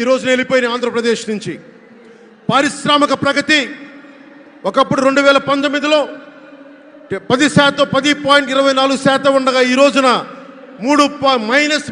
ఈ రోజున వెళ్ళిపోయినాయి ఆంధ్రప్రదేశ్ నుంచి. పారిశ్రామిక ప్రగతి ఒకప్పుడు 2019లో 10%, 10.24% ఉండగా ఈ రోజున మైనస్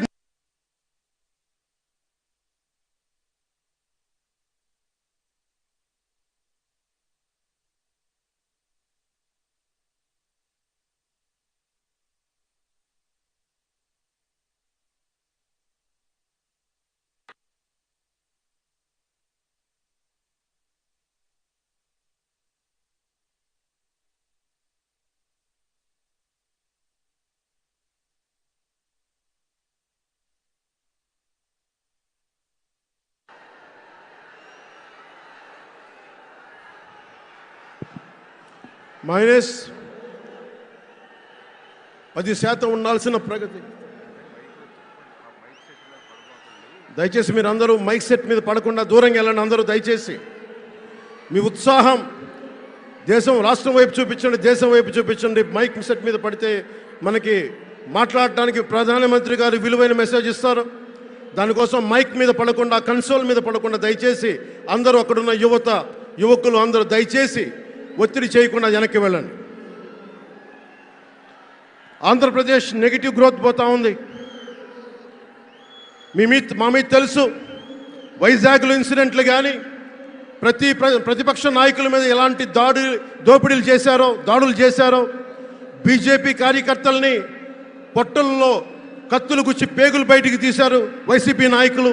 మైనస్ 10% ఉండాల్సిన ప్రగతి. దయచేసి మీరు అందరూ మైక్ సెట్ మీద పడకుండా దూరంగా వెళ్ళండి. అందరూ దయచేసి మీ ఉత్సాహం రాష్ట్రం వైపు చూపించండి, దేశం వైపు చూపించండి. మైక్ సెట్ మీద పడితే మనకి మాట్లాడటానికి ప్రధానమంత్రి గారు విలువైన మెసేజ్ ఇస్తారు. దానికోసం మైక్ మీద పడకుండా, కన్సోల్ మీద పడకుండా దయచేసి అందరూ అక్కడున్న యువకులు అందరూ దయచేసి ఒత్తిడి చేయకుండా వెనక్కి వెళ్ళండి. ఆంధ్రప్రదేశ్ నెగిటివ్ గ్రోత్ పోతా ఉంది. మా మీద తెలుసు, వైజాగ్లో ఇన్సిడెంట్లు కానీ ప్రతిపక్ష నాయకుల మీద ఎలాంటి దాడులు చేశారో, బీజేపీ కార్యకర్తల్ని పొట్టల్లో కత్తులు గుచ్చి పేగులు బయటికి తీశారు వైసీపీ నాయకులు.